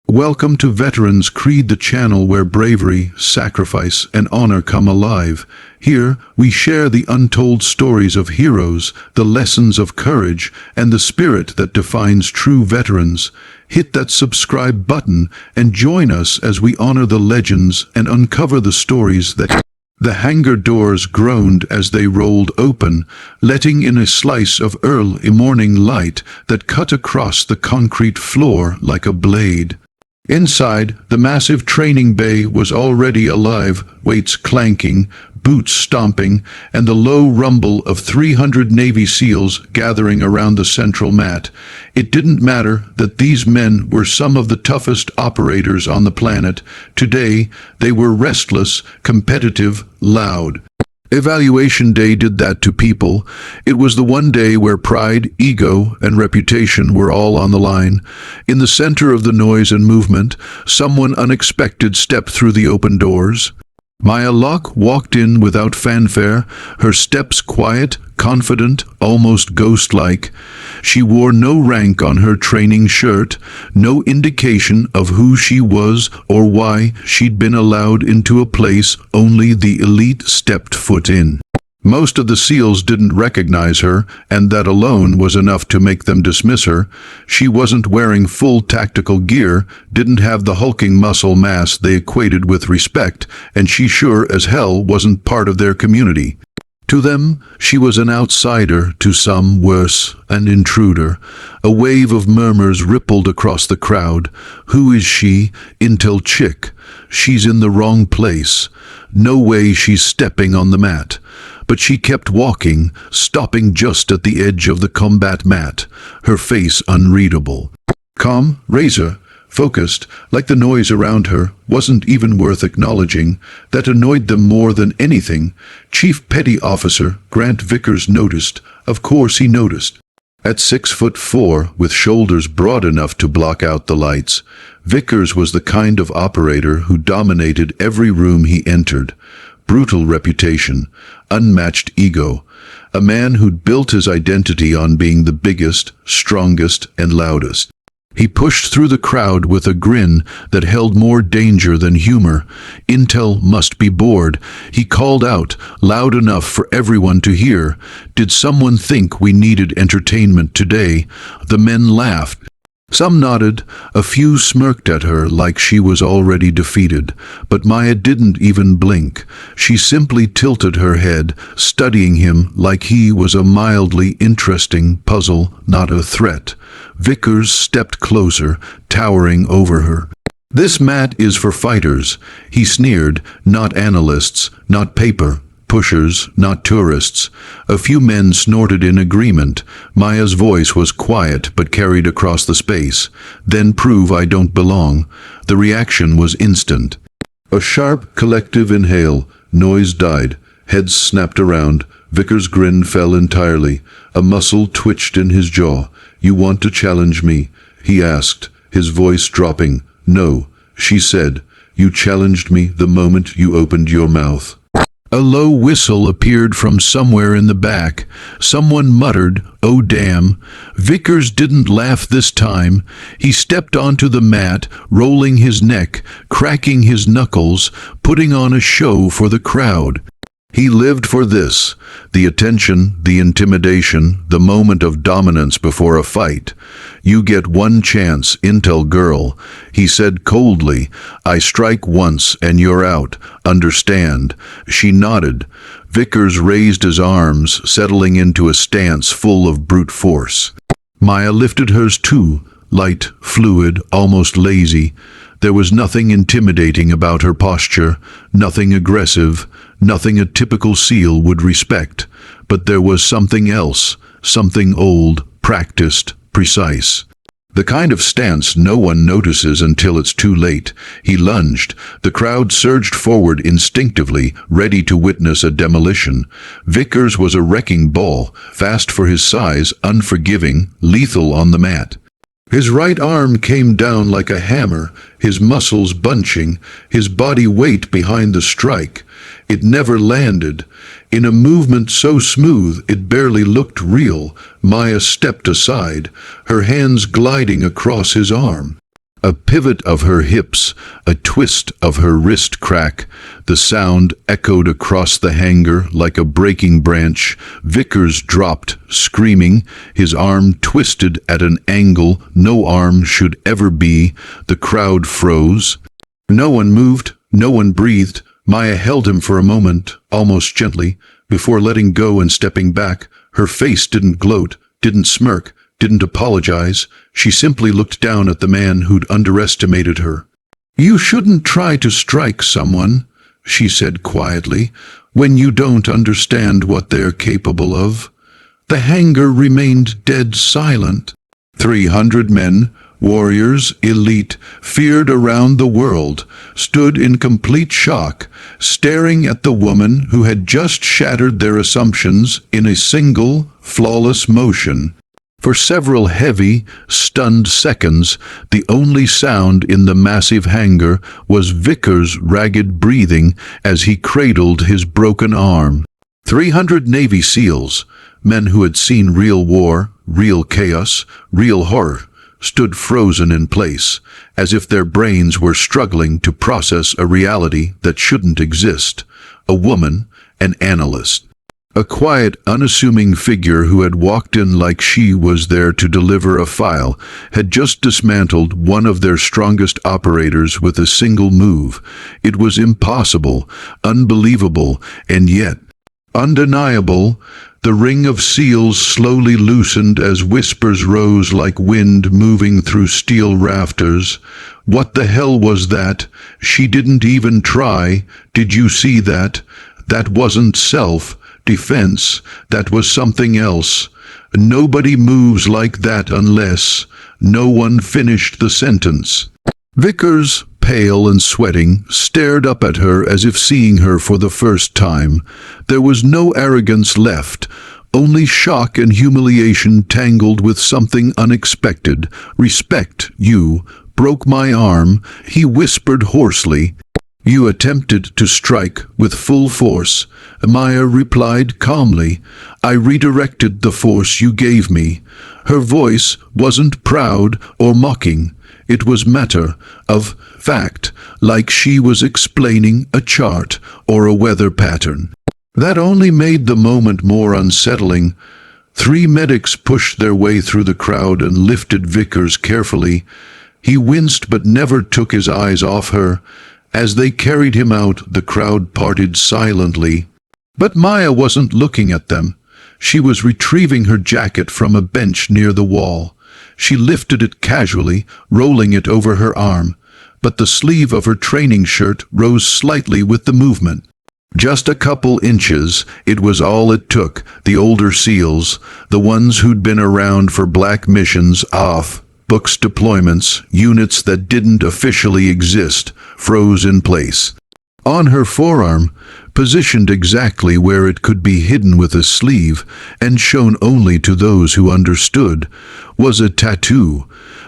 Welcome to Veterans Creed, the channel where bravery, sacrifice, and honor come alive. Here, we share the untold stories of heroes, the lessons of courage, and the spirit that defines true veterans. Hit that subscribe button and join us as we honor the legends and uncover the stories that... The hangar doors groaned as they rolled open, letting in a slice of early morning light that cut across the concrete floor like a blade. Inside, the massive training bay was already alive, weights clanking, boots stomping, and the low rumble of 300 Navy SEALs gathering around the central mat. It didn't matter that these men were some of the toughest operators on the planet. Today, they were restless, competitive, loud. Evaluation day did that to people. It was the one day where pride, ego, and reputation were all on the line. In the center of the noise and movement, someone unexpected stepped through the open doors. Maya Locke walked in without fanfare, her steps quiet, confident, almost ghost-like. She wore no rank on her training shirt, no indication of who she was or why she'd been allowed into a place only the elite stepped foot in. Most of the SEALs didn't recognize her, and that alone was enough to make them dismiss her. She wasn't wearing full tactical gear, didn't have the hulking muscle mass they equated with respect, and she sure as hell wasn't part of their community. To them, she was an outsider, to some worse, an intruder. A wave of murmurs rippled across the crowd. Who is she? Intel chick. She's in the wrong place. No way she's stepping on the mat. But she kept walking, stopping just at the edge of the combat mat, her face unreadable. Calm, razor, focused, like the noise around her wasn't even worth acknowledging. That annoyed them more than anything. Chief Petty Officer Grant Vickers noticed. Of course he noticed. At 6'4", with shoulders broad enough to block out the lights, Vickers was the kind of operator who dominated every room he entered. Brutal reputation, unmatched ego, a man who'd built his identity on being the biggest, strongest, and loudest. He pushed through the crowd with a grin that held more danger than humor. Intel must be bored. He called out, loud enough for everyone to hear. Did someone think we needed entertainment today? The men laughed. Some nodded, a few smirked at her like she was already defeated, but Maya didn't even blink. She simply tilted her head, studying him like he was a mildly interesting puzzle, not a threat. Vickers stepped closer, towering over her. This mat is for fighters, he sneered, not analysts, not paper pushers, not tourists. A few men snorted in agreement. Maya's voice was quiet but carried across the space. Then prove I don't belong. The reaction was instant. A sharp, collective inhale. Noise died. Heads snapped around. Vickers' grin fell entirely. A muscle twitched in his jaw. You want to challenge me? He asked, his voice dropping. No, she said. You challenged me the moment you opened your mouth. A low whistle appeared from somewhere in the back. Someone muttered, "Oh damn." Vickers didn't laugh this time. He stepped onto the mat, rolling his neck, cracking his knuckles, putting on a show for the crowd. He lived for this, the attention, the intimidation, the moment of dominance before a fight. You get one chance, Intel girl, he said coldly. I strike once and you're out, understand? She nodded. Vickers raised his arms, settling into a stance full of brute force. Maya lifted hers too, light, fluid, almost lazy. There was nothing intimidating about her posture, nothing aggressive, nothing a typical SEAL would respect. But there was something else, something old, practiced, precise. The kind of stance no one notices until it's too late. He lunged. The crowd surged forward instinctively, ready to witness a demolition. Vickers was a wrecking ball, fast for his size, unforgiving, lethal on the mat. His right arm came down like a hammer, his muscles bunching, his body weight behind the strike. It never landed. In a movement so smooth it barely looked real, Maya stepped aside, her hands gliding across his arm. A pivot of her hips, a twist of her wrist crack. The sound echoed across the hangar like a breaking branch. Vickers dropped, screaming, his arm twisted at an angle no arm should ever be. The crowd froze. No one moved, no one breathed. Maya held him for a moment, almost gently, before letting go and stepping back. Her face didn't gloat, didn't smirk, didn't apologize. She simply looked down at the man who'd underestimated her. "You shouldn't try to strike someone," she said quietly, "when you don't understand what they're capable of." The hangar remained dead silent. 300 men, warriors, elite, feared around the world, stood in complete shock, staring at the woman who had just shattered their assumptions in a single, flawless motion. For several heavy, stunned seconds, the only sound in the massive hangar was Vickers' ragged breathing as he cradled his broken arm. 300 Navy SEALs, men who had seen real war, real chaos, real horror, stood frozen in place, as if their brains were struggling to process a reality that shouldn't exist. A woman, an analyst. A quiet, unassuming figure who had walked in like she was there to deliver a file, had just dismantled one of their strongest operators with a single move. It was impossible, unbelievable, and yet undeniable. The ring of SEALs slowly loosened as whispers rose like wind moving through steel rafters. "What the hell was that? She didn't even try. Did you see that? That wasn't self-defense. That was something else. Nobody moves like that unless..." No one finished the sentence. Vickers, pale and sweating, stared up at her as if seeing her for the first time. There was no arrogance left, only shock and humiliation tangled with something unexpected. "Respect, you broke my arm," he whispered hoarsely. "You attempted to strike with full force." Maya replied calmly. "I redirected the force you gave me." Her voice wasn't proud or mocking. It was matter of fact, like she was explaining a chart or a weather pattern. That only made the moment more unsettling. 3 medics pushed their way through the crowd and lifted Vickers carefully. He winced but never took his eyes off her. As they carried him out, the crowd parted silently. But Maya wasn't looking at them. She was retrieving her jacket from a bench near the wall. She lifted it casually, rolling it over her arm, but the sleeve of her training shirt rose slightly with the movement. Just a couple inches, it was all it took. The older SEALs, the ones who'd been around for black missions, off-books deployments, units that didn't officially exist, froze in place. On her forearm, positioned exactly where it could be hidden with a sleeve and shown only to those who understood, was a tattoo,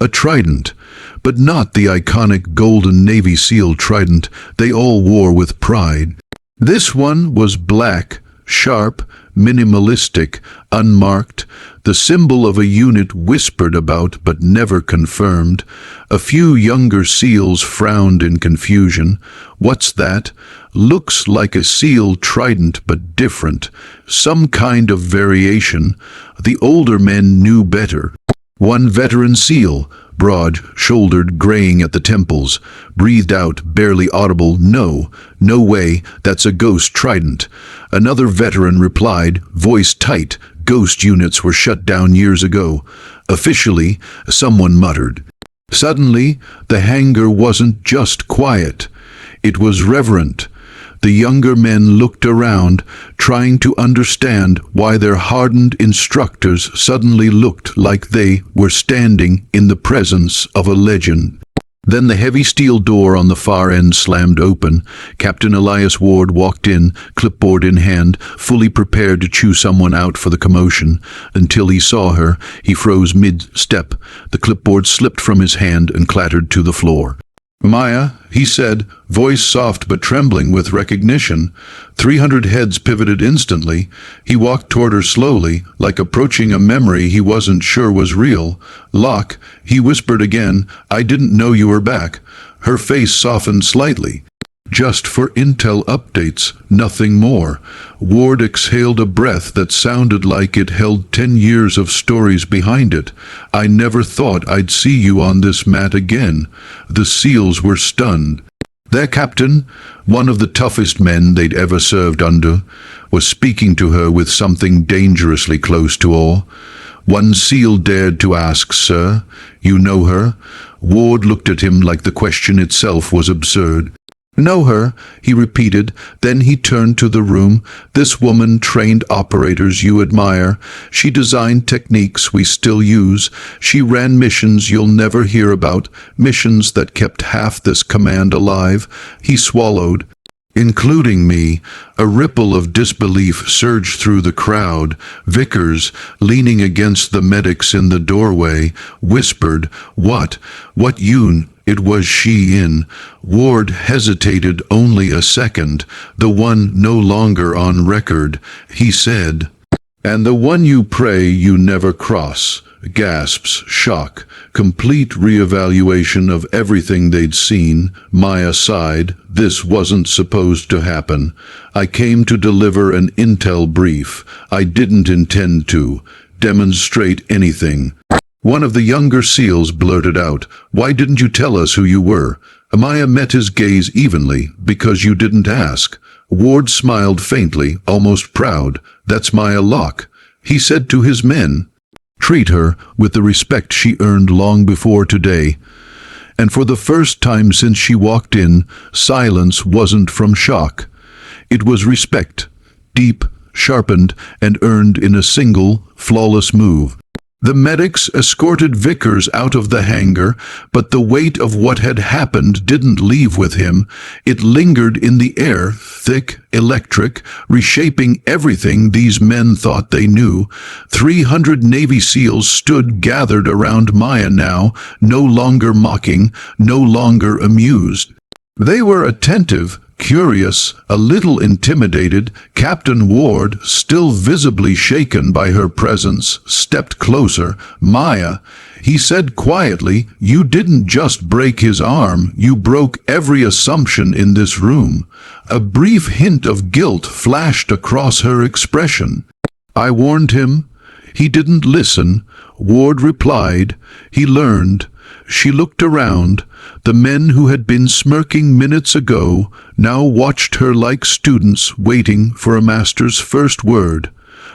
a trident, but not the iconic golden Navy SEAL trident they all wore with pride. This one was black, sharp, minimalistic, unmarked, the symbol of a unit whispered about but never confirmed. A few younger SEALs frowned in confusion. "What's that?" "Looks like a SEAL trident but different. Some kind of variation." The older men knew better. One veteran SEAL, broad-shouldered, graying at the temples, breathed out, barely audible, "No, no way, that's a ghost trident." Another veteran replied, voice tight, "Ghost units were shut down years ago." Officially, someone muttered. Suddenly, the hangar wasn't just quiet. It was reverent. The younger men looked around, trying to understand why their hardened instructors suddenly looked like they were standing in the presence of a legend. Then the heavy steel door on the far end slammed open. Captain Elias Ward walked in, clipboard in hand, fully prepared to chew someone out for the commotion. Until he saw her, he froze mid-step. The clipboard slipped from his hand and clattered to the floor. Maya, he said, voice soft but trembling with recognition. 300 heads pivoted instantly. He walked toward her slowly, like approaching a memory he wasn't sure was real. Locke, he whispered again, I didn't know you were back. Her face softened slightly. Just for intel updates, nothing more. Ward exhaled a breath that sounded like it held 10 years of stories behind it. I never thought I'd see you on this mat again. The SEALs were stunned. Their captain, one of the toughest men they'd ever served under, was speaking to her with something dangerously close to awe. One SEAL dared to ask, Sir, you know her? Ward looked at him like the question itself was absurd. Know her, he repeated. Then he turned to the room. This woman trained operators you admire. She designed techniques we still use. She ran missions you'll never hear about, missions that kept half this command alive. He swallowed. Including me. A ripple of disbelief surged through the crowd. Vickers, leaning against the medics in the doorway, whispered, What you? It was she in. Ward hesitated only a second, the one no longer on record. He said, And the one you pray you never cross. Gasps, shock, complete reevaluation of everything they'd seen. Maya sighed. This wasn't supposed to happen. I came to deliver an intel brief. I didn't intend to demonstrate anything. One of the younger SEALs blurted out, Why didn't you tell us who you were? Maya met his gaze evenly, Because you didn't ask. Ward smiled faintly, almost proud. That's Maya Locke. He said to his men, Treat her with the respect she earned long before today. And for the first time since she walked in, silence wasn't from shock. It was respect, deep, sharpened, and earned in a single, flawless move. The medics escorted Vickers out of the hangar, but the weight of what had happened didn't leave with him. It lingered in the air, thick, electric, reshaping everything these men thought they knew. 300 Navy SEALs stood gathered around Maya now, no longer mocking, no longer amused. They were attentive, curious, a little intimidated. Captain Ward, still visibly shaken by her presence, stepped closer. Maya, he said quietly, you didn't just break his arm, you broke every assumption in this room. A brief hint of guilt flashed across her expression. I warned him. He didn't listen. Ward replied. He learned. She looked around. The men who had been smirking minutes ago now watched her like students waiting for a master's first word.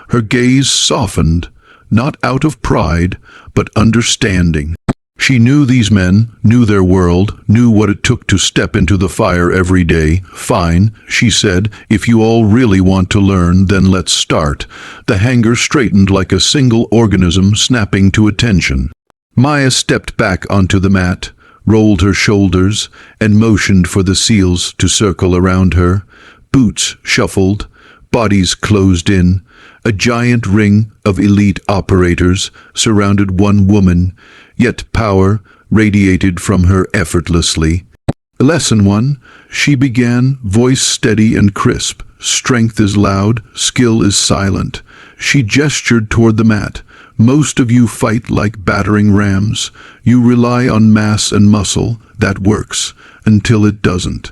Her gaze softened, not out of pride, but understanding. She knew these men, knew their world, knew what it took to step into the fire every day. Fine, she said, if you all really want to learn, then let's start. The hangar straightened like a single organism snapping to attention. Maya stepped back onto the mat, rolled her shoulders, and motioned for the SEALs to circle around her. Boots shuffled, bodies closed in. A giant ring of elite operators surrounded one woman, yet power radiated from her effortlessly. Lesson 1, she began, voice steady and crisp. Strength is loud, skill is silent. She gestured toward the mat. Most of you fight like battering rams. You rely on mass and muscle. That works, until it doesn't.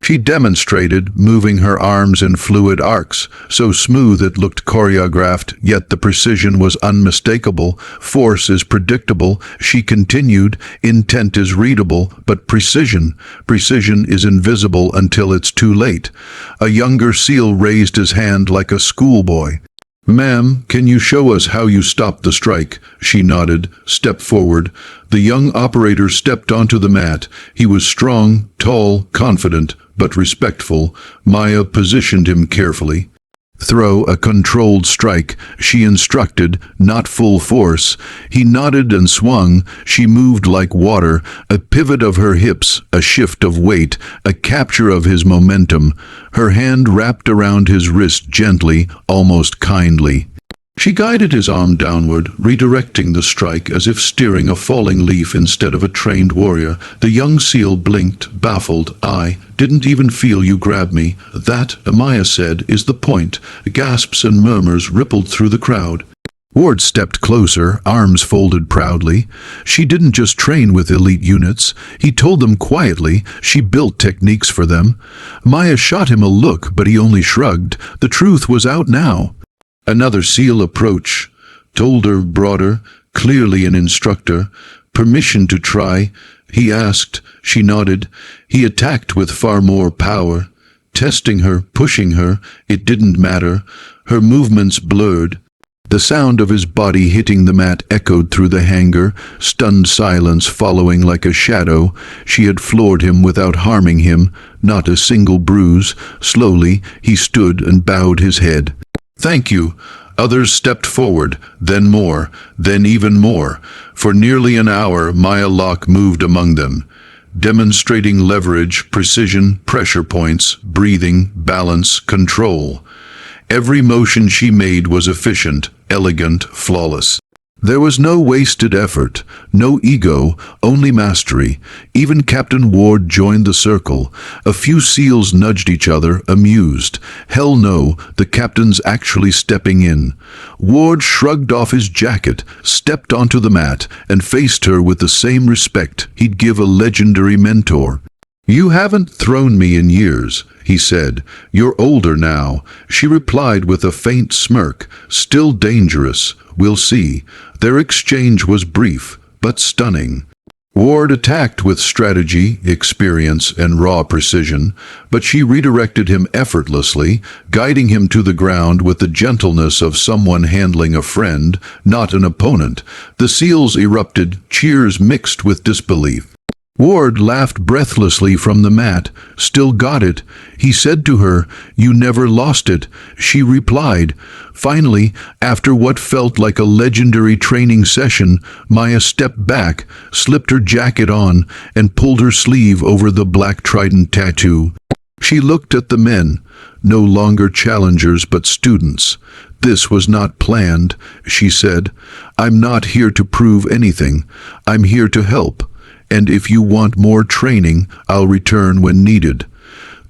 She demonstrated, moving her arms in fluid arcs, so smooth it looked choreographed, yet the precision was unmistakable. Force is predictable. She continued, intent is readable, but precision is invisible until it's too late. A younger SEAL raised his hand like a schoolboy. Ma'am, can you show us how you stopped the strike? She nodded. Step forward. The young operator stepped onto the mat. He was strong, tall, confident, but respectful. Maya positioned him carefully. Throw a controlled strike, she instructed, not full force. He nodded and swung. She moved like water, a pivot of her hips, a shift of weight, a capture of his momentum. Her hand wrapped around his wrist gently, almost kindly. She guided his arm downward, redirecting the strike as if steering a falling leaf instead of a trained warrior. The young seal blinked, baffled. "I didn't even feel you grab me." "That," Maya said, "is the point." Gasps and murmurs rippled through the crowd. Ward stepped closer, arms folded proudly. She didn't just train with elite units. He told them quietly she built techniques for them. Maya shot him a look, but he only shrugged. The truth was out now. Another SEAL approach, told her broader, clearly an instructor. "Permission to try?" he asked. She nodded. He attacked with far more power. Testing her, pushing her, it didn't matter. Her movements blurred. The sound of his body hitting the mat echoed through the hangar, stunned silence following like a shadow. She had floored him without harming him, not a single bruise. Slowly, he stood and bowed his head. "Thank you." Others stepped forward, then more, then even more. For nearly an hour, Maya Locke moved among them, demonstrating leverage, precision, pressure points, breathing, balance, control. Every motion she made was efficient, elegant, flawless. There was no wasted effort, no ego, only mastery. Even Captain Ward joined the circle. A few SEALs nudged each other, amused. Hell no, the captain's actually stepping in. Ward shrugged off his jacket, stepped onto the mat, and faced her with the same respect he'd give a legendary mentor. "You haven't thrown me in years," he said. "You're older now." She replied with a faint smirk. "Still dangerous. We'll see." Their exchange was brief, but stunning. Ward attacked with strategy, experience, and raw precision, but she redirected him effortlessly, guiding him to the ground with the gentleness of someone handling a friend, not an opponent. The SEALs erupted, cheers mixed with disbelief. Ward laughed breathlessly from the mat. "Still got it," he said to her. "You never lost it," she replied. Finally, after what felt like a legendary training session, Maya stepped back, slipped her jacket on, and pulled her sleeve over the black trident tattoo. She looked at the men, no longer challengers but students. "This was not planned," she said. "I'm not here to prove anything. I'm here to help. And if you want more training, I'll return when needed."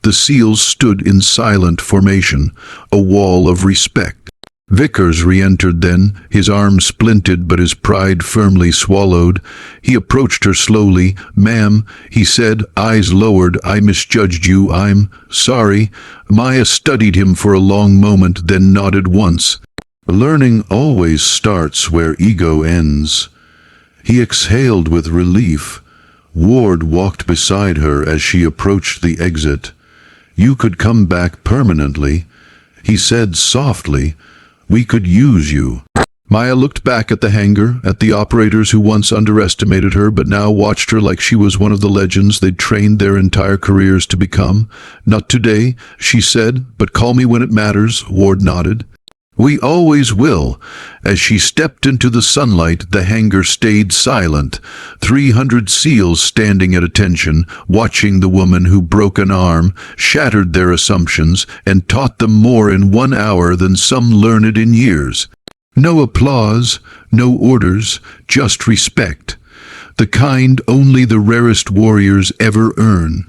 The SEALs stood in silent formation, a wall of respect. Vickers re-entered then, his arm splinted but his pride firmly swallowed. He approached her slowly. "Ma'am," he said, eyes lowered, "I misjudged you. I'm sorry." Maya studied him for a long moment, then nodded once. "Learning always starts where ego ends." He exhaled with relief. Ward walked beside her as she approached the exit. "You could come back permanently," he said softly. "We could use you." Maya looked back at the hangar, at the operators who once underestimated her but now watched her like she was one of the legends they'd trained their entire careers to become. "Not today," she said, "but call me when it matters." Ward nodded. "We always will." As she stepped into the sunlight, the hangar stayed silent. 300 SEALs standing at attention, watching the woman who broke an arm, shattered their assumptions, and taught them more in 1 hour than some learned in years. No applause, no orders, just respect. The kind only the rarest warriors ever earn.